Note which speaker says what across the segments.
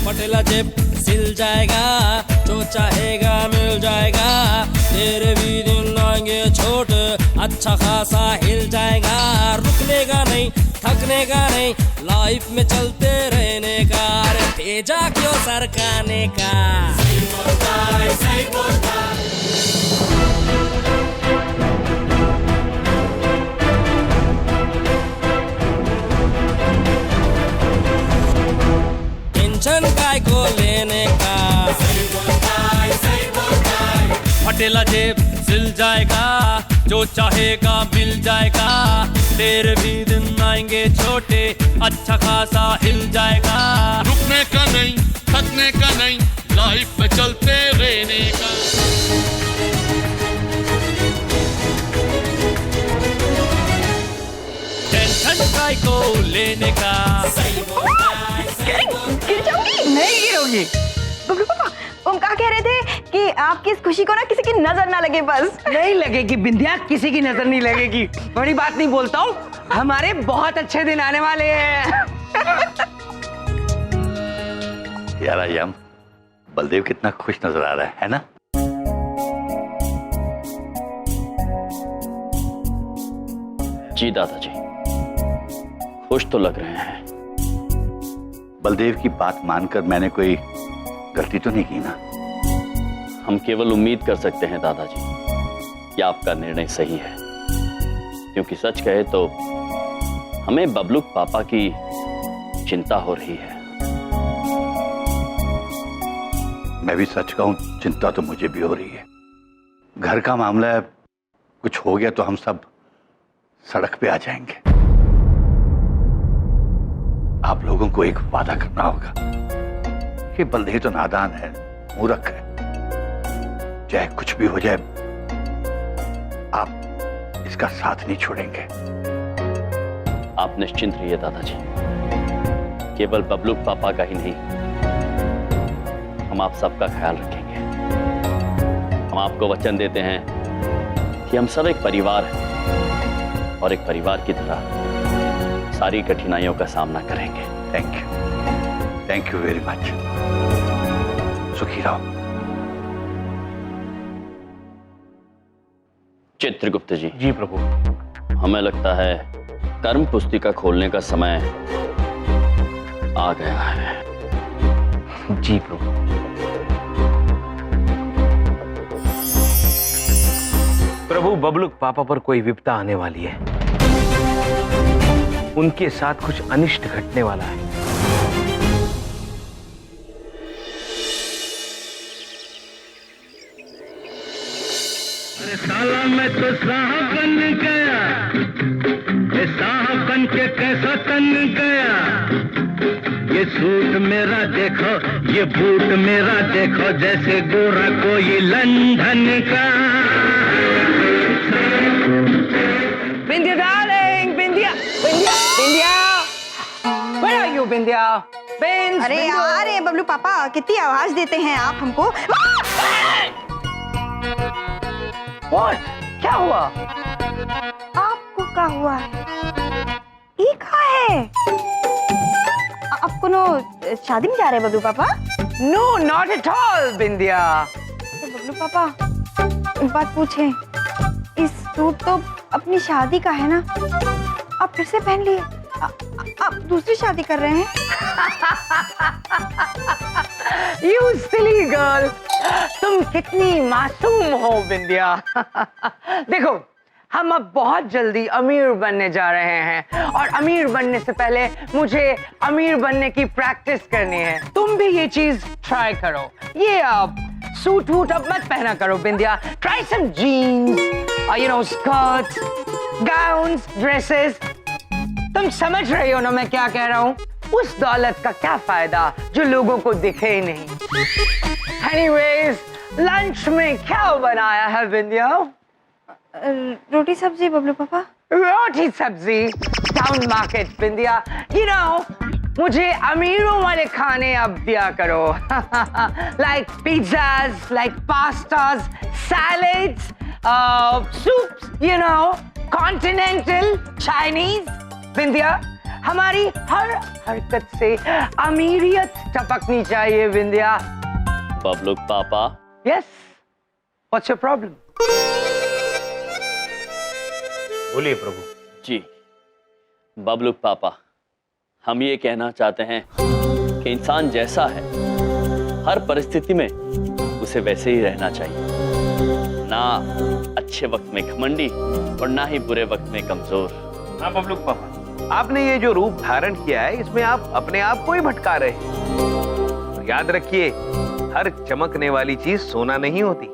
Speaker 1: पटेला जेब सिल जाएगा, जो चाहेगा मिल जाएगा, तेरे भी दिन आएंगे छोट, अच्छा खासा हिल जाएगा। रुकने का नहीं, थकने का नहीं, लाइफ में चलते रहने का, अरे तेजा क्यों सरकाने का। सही बोलता है, सही बोलता है। टेंशन काय को लेने का, सही बोलता है, सही बोलता है। पटेला जेब सिल जाएगा, जो चाहेगा मिल जाएगा, तेरे भी दिन आएंगे छोटे, अच्छा खासा हिल जाएगा।
Speaker 2: रुकने का नहीं, थकने का नहीं, लाइफ में चलते रहने का।
Speaker 1: टेंशन काय को लेने का, सही बोलता है, सही बोलता है।
Speaker 3: गिर जाऊंगी? नहीं गिरोगी। बबलू पापा, तुम क्या कह रहे थे कि आपकी इस खुशी को ना किसी की नजर ना लगे बस।
Speaker 4: नहीं लगेगी बिंदिया, किसी की नजर नहीं लगेगी। बड़ी बात नहीं बोलता हूँ, हमारे बहुत अच्छे दिन आने वाले हैं।
Speaker 5: यार आयाम, बलदेव कितना खुश नजर आ रहा है ना?
Speaker 6: जी दादाजी, खुश तो लग रहे हैं।
Speaker 5: बलदेव की बात मानकर मैंने कोई गलती तो नहीं की ना?
Speaker 6: हम केवल उम्मीद कर सकते हैं दादाजी कि आपका निर्णय सही है, क्योंकि सच कहे तो हमें बबलू पापा की चिंता हो रही है।
Speaker 5: मैं भी सच कहूं, चिंता तो मुझे भी हो रही है। घर का मामला है, कुछ हो गया तो हम सब सड़क पे आ जाएंगे। आप लोगों को एक वादा करना होगा कि बलदेव तो नादान है, मूर्ख है, चाहे कुछ भी हो जाए आप इसका साथ नहीं छोड़ेंगे।
Speaker 6: आप निश्चिंत रहिए दादाजी, केवल बबलू पापा का ही नहीं, हम आप सबका ख्याल रखेंगे। हम आपको वचन देते हैं कि हम सब एक परिवार हैं और एक परिवार की तरह सारी कठिनाइयों का सामना करेंगे।
Speaker 5: Thank you very much. सुखी रहो।
Speaker 6: चित्रगुप्त जी।
Speaker 7: जी प्रभु।
Speaker 6: हमें लगता है कर्म पुस्तिका खोलने का समय आ गया है।
Speaker 7: जी प्रभु। प्रभु, बबलू पापा पर कोई विपदा आने वाली है, उनके साथ कुछ अनिष्ट घटने वाला है।
Speaker 8: अरे साला मैं तो साहब बन गया, ये साहब बन के कैसा तन गया। ये सूट मेरा देखो, ये बूट मेरा देखो, जैसे गोरा कोई लंदन का।
Speaker 4: Bindiya darling, Bindiya, Bindiya, Bindiya, where are you Bindiya? Bins,
Speaker 3: अरे यार, ये बबलू पापा कितनी आवाज देते हैं आप हमको।
Speaker 4: What? क्या हुआ?
Speaker 3: आपको क्या हुआ है? ये क्या है? आप कोनो शादी में जा रहे हैं बबलू पापा?
Speaker 4: No, not at all बिंदिया।
Speaker 3: बबलू पापा, एक बात पूछें, इस सूट तो अपनी शादी का है ना, आप फिर से पहन लिए? आप दूसरी शादी कर रहे हैं?
Speaker 4: You silly girl, तुम कितनी मासूम हो बिंदिया। देखो, हम अब बहुत जल्दी अमीर बनने जा रहे हैं और अमीर बनने से पहले मुझे अमीर बनने की प्रैक्टिस करनी है। तुम भी ये चीज ट्राई करो। ये अब सूट वूट अब मत पहना करो Bindiya. Try some jeans, you know, skirts, gowns, dresses. तुम समझ रही हो ना मैं क्या कह रहा हूँ? उस दौलत का क्या फायदा जो लोगों को दिखे ही नहीं। एनीवेज, लंच में क्या बनाया है बिंदिया?
Speaker 3: रोटी सब्जी बबलू पापा।
Speaker 4: रोटी सब्जी? Town market Bindiya. You know, मुझे अमीरों वाले खाने अब दिया करो। Like pizzas, like pastas, salads, soups, you know, continental, Chinese. Bindiya, हमारी हर हरकत से अमीरियत टपकनी चाहिए विंध्या।
Speaker 6: बबलुक पापा,
Speaker 4: यस, व्हाट्स योर प्रॉब्लम?
Speaker 7: बोलिए प्रभु।
Speaker 6: जी बबलुक पापा, हम ये कहना चाहते हैं कि इंसान जैसा है हर परिस्थिति में उसे वैसे ही रहना चाहिए, ना अच्छे वक्त में घमंडी और ना ही बुरे वक्त में कमजोर।
Speaker 7: हाँ बबलुक पापा, आपने ये जो रूप धारण किया है इसमें आप अपने आप को ही भटका रहे हैं। और याद रखिए, हर चमकने वाली चीज सोना नहीं होती।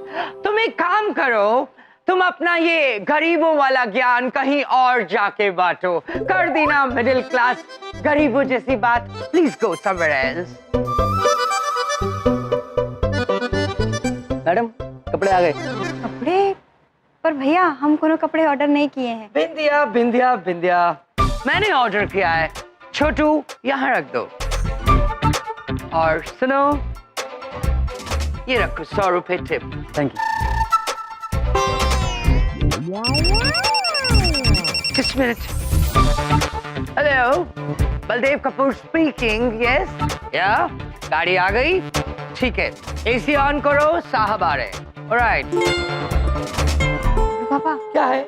Speaker 4: तुम एक काम करो, तुम अपना ये गरीबों वाला ज्ञान कहीं और जाके बांटो। कर दी ना मिडिल क्लास गरीबों जैसी बात। Please go somewhere else.
Speaker 9: Madam कपड़े आ गए।
Speaker 3: कपड़े? पर भैया हम कोनो कपड़े ऑर्डर नहीं किए हैं।
Speaker 4: बिंदिया बिंदिया बिंदिया, मैंने ऑर्डर किया है। छोटू यहाँ रख दो। और सुनो, ये रखो 100 रुपए tip.
Speaker 9: Thank you.
Speaker 4: Just a minute. Hello, Baldev Kapoor speaking. Yes, या गाड़ी आ गई? ठीक है, एसी ऑन करो, साहब आ रहे हैं। ऑलराइट।
Speaker 3: पापा
Speaker 4: क्या है?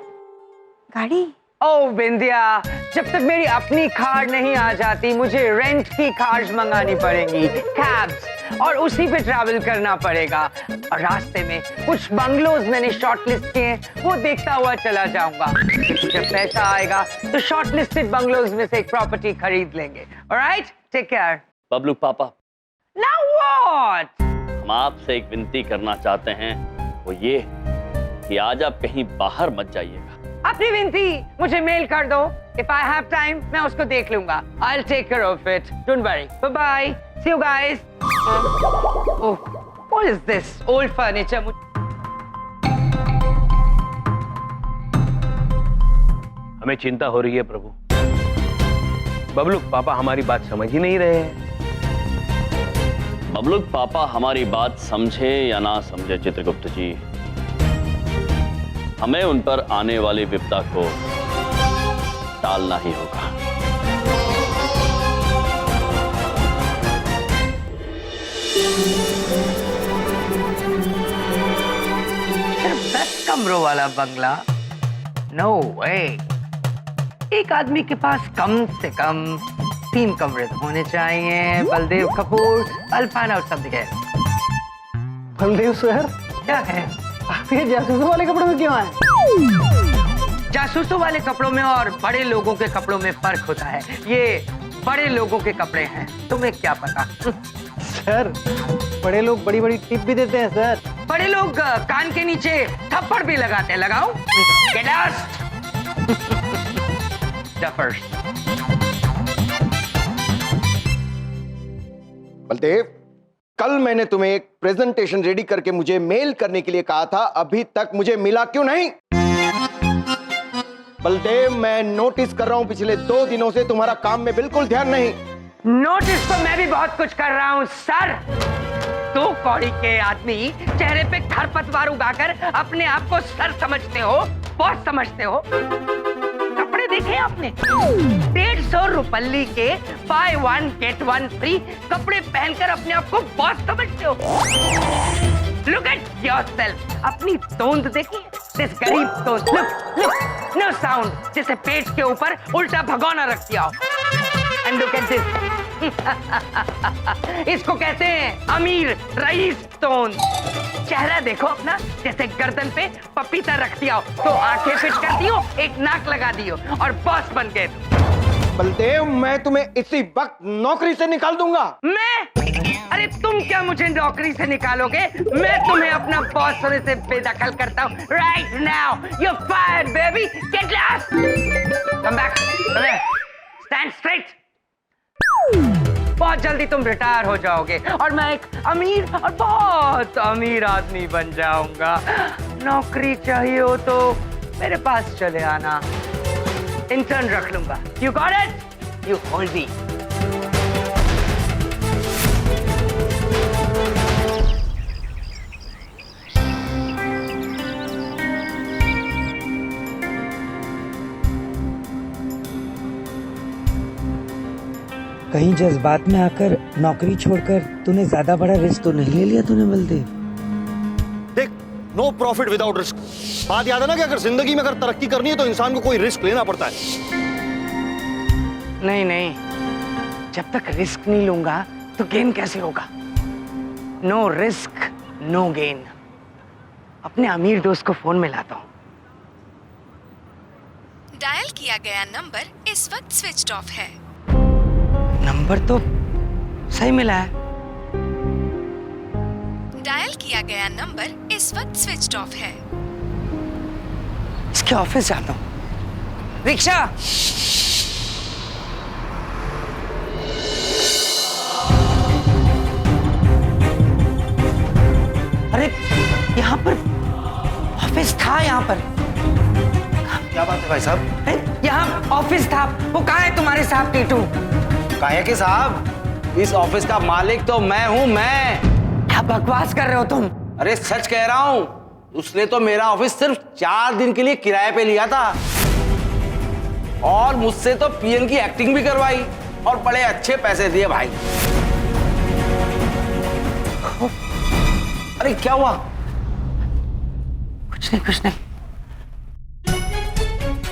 Speaker 3: गाड़ी?
Speaker 4: ओ बिंदिया, जब तक मेरी अपनी कार नहीं आ जाती मुझे रेंट की कार्स मंगानी पड़ेंगी, कैब्स, और उसी पे ट्रैवल करना पड़ेगा। और रास्ते में कुछ बंगलोज मैंने शॉर्टलिस्ट किए हैं, वो देखता हुआ चला जाऊंगा। जब पैसा आएगा तो शॉर्टलिस्टेड बंगलोज में से एक प्रॉपर्टी खरीद लेंगे। Alright, take care.
Speaker 6: बबलुक पापा,
Speaker 4: नाउ व्हाट?
Speaker 6: हम आपसे एक विनती करना चाहते हैं, वो ये कि आज आप कहीं बाहर मत जाइएगा।
Speaker 4: अपनी विनती मुझे मेल कर दो। If I have time, मैं उसको देख लूंगा। I'll take care of it. Don't worry. Bye bye. See you guys. Oh, what is this? Old furniture.
Speaker 7: हमें चिंता हो रही है प्रभु। बबलुक पापा हमारी बात समझ ही नहीं रहे हैं।
Speaker 6: बबलुक पापा हमारी बात समझे या ना समझे चित्रगुप्त जी, हमें उन पर आने वाली विपदा को टालना ही होगा।
Speaker 4: सिर्फ 10 कमरों वाला बंगला? नो वे। एक आदमी के पास कम से कम 3 कमरे होने चाहिए। Baldev Kapoor, I'll find out something else.
Speaker 9: Baldev sir,
Speaker 4: क्या है?
Speaker 9: आप ये जासूसों वाले कपड़ों में क्यों आए?
Speaker 4: जासूसों वाले कपड़ों में और बड़े लोगों के कपड़ों में फर्क होता है। ये बड़े लोगों के कपड़े हैं, तुम्हें क्या पता?
Speaker 9: सर, बड़े लोग बड़ी बड़ी टिप भी देते हैं सर।
Speaker 4: बड़े लोग कान के नीचे थप्पड़ भी लगाते हैं। लगाओ। Get lost. Duffers.
Speaker 10: बलदेव, कल मैंने तुम्हें एक प्रेजेंटेशन रेडी करके मुझे मेल करने के लिए कहा था, अभी तक मुझे मिला क्यों नहीं? बलदेव, मैं नोटिस कर रहा हूं पिछले 2 दिनों से तुम्हारा काम में बिल्कुल ध्यान नहीं।
Speaker 4: नोटिस तो मैं भी बहुत कुछ कर रहा हूँ सर। 2 कौड़ी के आदमी चेहरे पे खरपतवार उगाकर अपने आप को सर समझते हो, बॉस समझते हो। कपड़े देखे आपने? 150 रुपल्ली के बाय 1 गेट 1 फ्री कपड़े पहनकर अपने आप को बॉस समझते हो। Look at yourself. अपनी तोंद देखिए, this गरीब तोंद। Look, no sound, जैसे पेट के ऊपर उल्टा भगोना रख दिया हो। And look at this. इसको कहते हैं अमीर रईस तोंद। चेहरा देखो अपना, जैसे गर्दन पे पपीता रख दिया हो, तो आंखें फिट कर दियो, एक नाक लगा दियो और बॉस बन गए।
Speaker 10: बलदेव, मैं तुम्हें इसी वक्त नौकरी से निकाल दूंगा।
Speaker 4: मैं? अरे तुम क्या मुझे नौकरी से निकालोगे? मैं तुम्हें अपना बॉस होने से बेदखल करता हूँ। Right now, you're fired, baby. Get lost. Come back. Come here. Stand straight. बहुत जल्दी तुम रिटायर हो जाओगे और मैं एक अमीर और बहुत अमीर आदमी बन जाऊंगा। नौकरी चाहिए हो तो मेरे पास चले आना, इंटर्न रख लूंगा। You got it? You hold me.
Speaker 11: कहीं जज्बात में आकर नौकरी छोड़कर तूने ज्यादा बड़ा रिस्क तो नहीं ले लिया तूने बलदेव?
Speaker 12: देख, नो प्रॉफिट विदाउट रिस्क। बात याद है ना कि अगर जिंदगी में अगर तरक्की करनी है तो इंसान को कोई रिस्क लेना पड़ता है।
Speaker 4: नहीं नहीं, जब तक रिस्क नहीं लूंगा तो गेन कैसे होगा? No risk no gain. अपने अमीर दोस्त को फोन मिलाता हूँ।
Speaker 13: डायल किया गया नंबर इस वक्त स्विच्ड ऑफ है।
Speaker 4: नंबर तो सही मिला है।
Speaker 13: डायल किया गया नंबर इस वक्त स्विच्ड ऑफ है।
Speaker 4: इसके ऑफिस जाता हूँ। रिक्शा! अरे यहाँ पर ऑफिस था, यहाँ पर।
Speaker 12: क्या बात है भाई साहब?
Speaker 4: यहाँ ऑफिस था। वो कहाँ है तुम्हारे साहब टीटू?
Speaker 14: काहे के साहब, इस ऑफिस का मालिक तो मैं हूँ, मैं।
Speaker 4: क्या बकवास कर रहे हो तुम?
Speaker 14: अरे सच कह रहा हूँ, उसने तो मेरा ऑफिस सिर्फ 4 दिन के लिए किराए पे लिया था और मुझसे तो पीएन की एक्टिंग भी करवाई और बड़े अच्छे पैसे दिए भाई। अरे क्या हुआ?
Speaker 4: कुछ नहीं कुछ नहीं।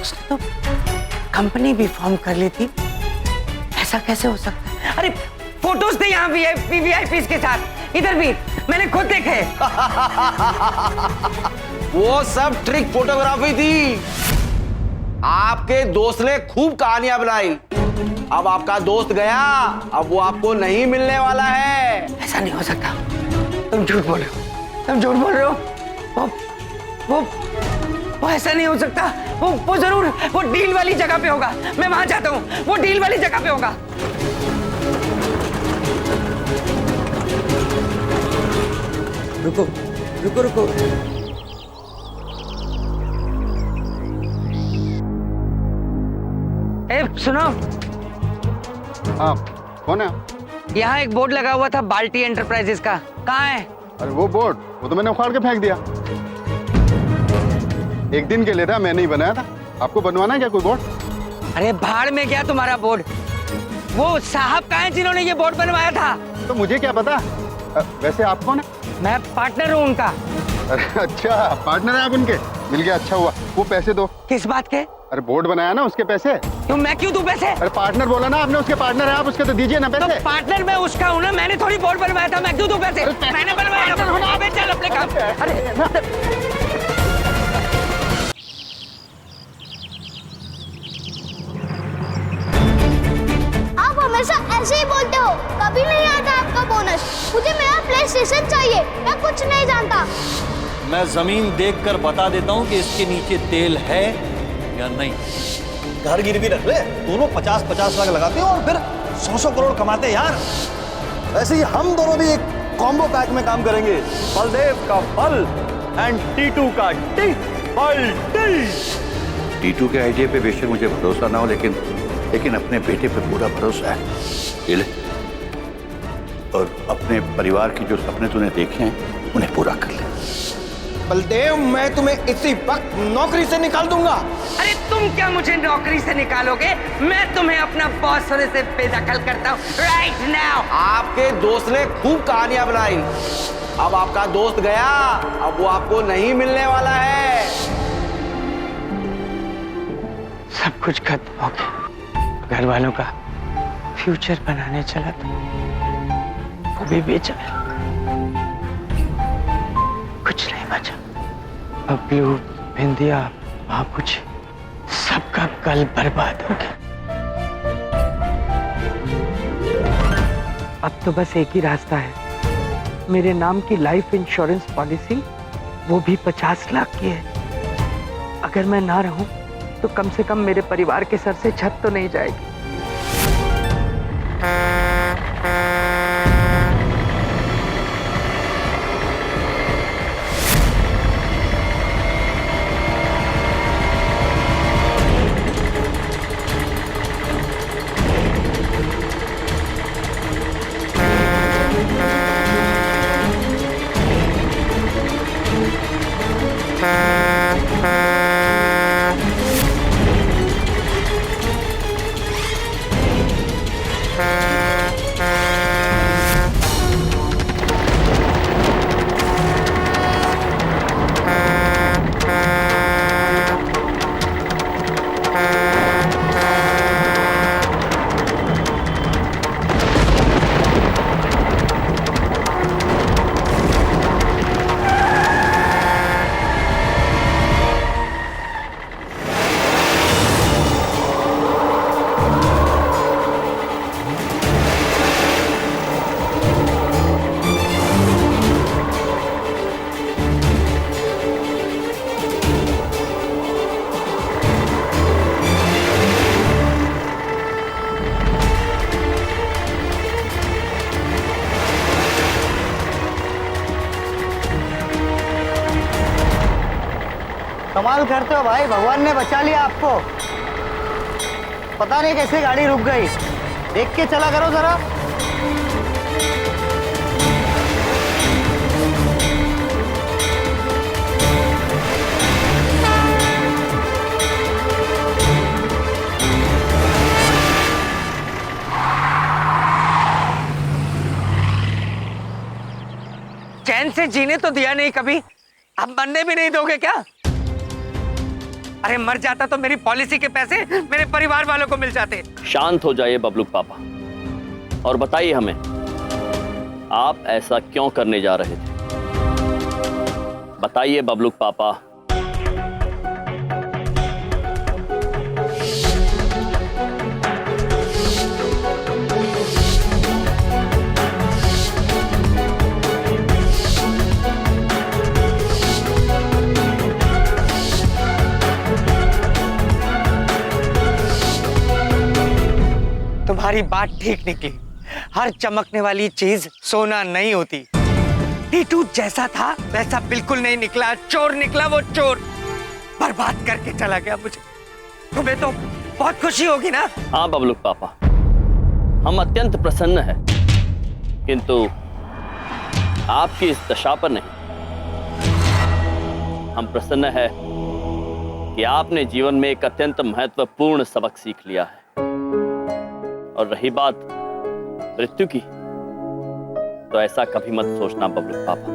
Speaker 4: उसने तो कंपनी भी फॉर्म कर ली थी। ऐसा कैसे हो सकता है? अरे फोटोज थे यहाँ वीआईपीज़ के साथ, इधर भी मैंने खुद देखे।
Speaker 14: वो सब ट्रिक फोटोग्राफी थी। आपके दोस्त ने खूब कहानियां बनाई। अब आपका दोस्त गया, अब वो आपको नहीं मिलने वाला है।
Speaker 4: ऐसा नहीं हो सकता। तुम झूठ बोल रहे हो, तुम झूठ बोल रहे हो। वो ऐसा नहीं हो सकता। वो जरूर वो डील वाली जगह पे होगा। मैं वहां जाता हूँ, वो डील वाली जगह पे होगा।
Speaker 11: रुको रुको रुको।
Speaker 4: ए सुनो।
Speaker 15: हाँ कौन है?
Speaker 4: यहाँ एक बोर्ड लगा हुआ था बाल्टी एंटरप्राइजेस का, कहाँ है?
Speaker 15: अरे वो बोर्ड, वो तो मैंने उखाड़ के फेंक दिया। एक दिन के लिए था, मैं नहीं बनाया था। आपको बनवाना है क्या कोई बोर्ड?
Speaker 4: अरे भाड़ में क्या तुम्हारा बोर्ड? वो साहब कहाँ हैं जिन्होंने ये बोर्ड बनवाया था?
Speaker 15: तो मुझे क्या पता। वैसे आप कौन है?
Speaker 4: मैं पार्टनर हूँ उनका।
Speaker 15: अरे अच्छा, पार्टनर है आप उनके? मिल गया, अच्छा हुआ। वो पैसे दो।
Speaker 4: किस बात के?
Speaker 15: अरे बोर्ड बनाया ना, उसके पैसे।
Speaker 4: क्यों, मैं क्यों दूं पैसे?
Speaker 15: अरे पार्टनर बोला ना आपने, उसके पार्टनर है आप, उसके तो दीजिए ना पैसे।
Speaker 4: तो पार्टनर मैं उसका हूँ ना, मैंने थोड़ी बोर्ड बनवाया था, मैं क्यों दूं पैसे? मैंने बनवाया। अबे चल अपने काम। अरे
Speaker 16: आप हमेशा ऐसे ही बोलते हो, कभी नहीं आता आपका बोनस। मुझे मेरा प्ले स्टेशन चाहिए, मैं कुछ नहीं जानता।
Speaker 12: मैं जमीन देखकर बता देता हूँ कि इसके नीचे तेल है या नहीं। घर गिरवी रख ले, दोनों 50-50 लाख लगाते हो और फिर 100 करोड़ कमाते यार। ऐसे ही हम दोनों भी एक कॉम्बो पैक में काम करेंगे। बलदेव का बल एंड टीटू का टी बल टी।
Speaker 5: टीटू के आइडिया पे बेशक मुझे भरोसा ना हो, लेकिन अपने बेटे पे पूरा भरोसा है। ये ले, और अपने परिवार के जो सपने तूने देखे हैं उन्हें पूरा कर ले।
Speaker 10: बलदेव, मैं तुम्हें इसी वक्त नौकरी से निकाल दूंगा।
Speaker 4: अरे तुम क्या मुझे नौकरी से निकालोगे? मैं तुम्हें अपना बॉस होने से बेदखल करता हूँ राइट नाउ।
Speaker 14: आपके दोस्त ने खूब कहानियां बनाई। अब आपका दोस्त गया, अब वो आपको नहीं मिलने वाला है।
Speaker 4: सब कुछ खत्म हो गया। घर वालों का फ्यूचर बनाने चला था, वो भी बेचा। कुछ नहीं बचा। बबलू, बिंदिया, बाबूजी, सबका कल बर्बाद हो गया। अब तो बस एक ही रास्ता है। मेरे नाम की लाइफ इंश्योरेंस पॉलिसी, वो भी 50 लाख की है। अगर मैं ना रहूं तो कम से कम मेरे परिवार के सर से छत तो नहीं जाएगी।
Speaker 9: कमाल करते हो भाई, भगवान ने बचा लिया आपको। पता नहीं कैसे गाड़ी रुक गई, देख के चला करो जरा।
Speaker 4: चैन से जीने तो दिया नहीं कभी, अब मरने भी नहीं दोगे क्या? अरे मर जाता तो मेरी पॉलिसी के पैसे मेरे परिवार वालों को मिल जाते।
Speaker 6: शांत हो जाइए बबलूक पापा और बताइए हमें, आप ऐसा क्यों करने जा रहे थे? बताइए बबलूक पापा।
Speaker 4: तुम्हारी बात ठीक निकली, हर चमकने वाली चीज सोना नहीं होती। टीटू जैसा था वैसा बिल्कुल नहीं निकला, चोर निकला वो चोर, बर्बाद करके चला गया मुझे। तुम्हें तो बहुत खुशी होगी ना?
Speaker 6: हाँ बबलूक पापा, हम अत्यंत प्रसन्न हैं, किंतु आपकी इस दशा पर नहीं। हम प्रसन्न हैं कि आपने जीवन में एक अत्यंत महत्वपूर्ण सबक सीख लिया है। और रही बात मृत्यु की, तो ऐसा कभी मत सोचना बबलू पापा,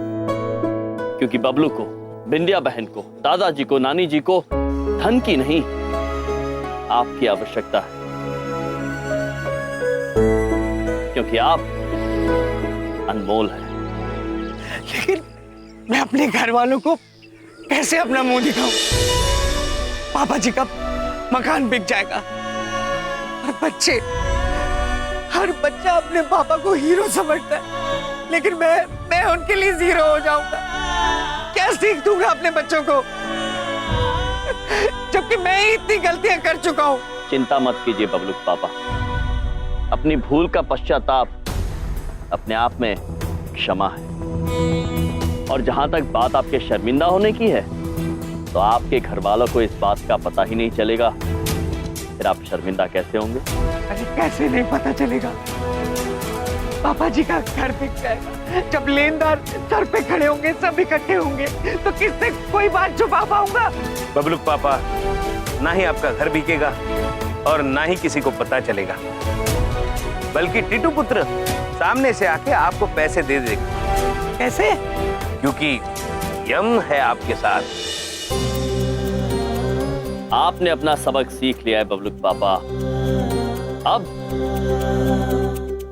Speaker 6: क्योंकि बबलू को, बिंदिया बहन को, दादाजी को, नानी जी को धन की नहीं, आपकी आवश्यकता है, क्योंकि आप अनमोल हैं।
Speaker 4: लेकिन मैं अपने घर वालों को कैसे अपना मुंह दिखाऊं? पापा जी का मकान बिक जाएगा और बच्चे, हर बच्चा अपने पापा को हीरो समझता है, लेकिन मैं उनके लिए जीरो हो जाऊंगा। क्या सीख दूंगा अपने बच्चों को, जबकि मैं ही इतनी गलतियां कर चुका हूं।
Speaker 6: चिंता मत कीजिए बबलूक पापा, अपनी भूल का पश्चाताप अपने आप में क्षमा है। और जहां तक बात आपके शर्मिंदा होने की है, तो आपके घर वालों को इस बात का पता ही नहीं चलेगा, फिर आप शर्मिंदा कैसे होंगे?
Speaker 4: अरे कैसे नहीं पता चलेगा? पापा जी का घर बिक जाएगा, जब लेनदार सर पे खड़े होंगे, सब इकट्ठे होंगे, तो किससे कोई बात छुपा पाऊंगा?
Speaker 7: बबलूक पापा, ना ही आपका घर बिकेगा और ना ही किसी को पता चलेगा, बल्कि टीटू पुत्र सामने से आके आपको पैसे दे देगा।
Speaker 4: कैसे?
Speaker 7: क्योंकि यम है आपके साथ।
Speaker 6: आपने अपना सबक सीख लिया है बबलूक पापा, अब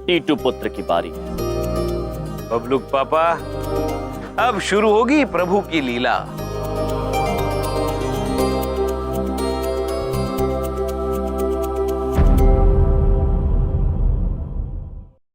Speaker 6: टीटू पुत्र की बारी है।
Speaker 7: बबलूक पापा, अब शुरू होगी प्रभु की लीला।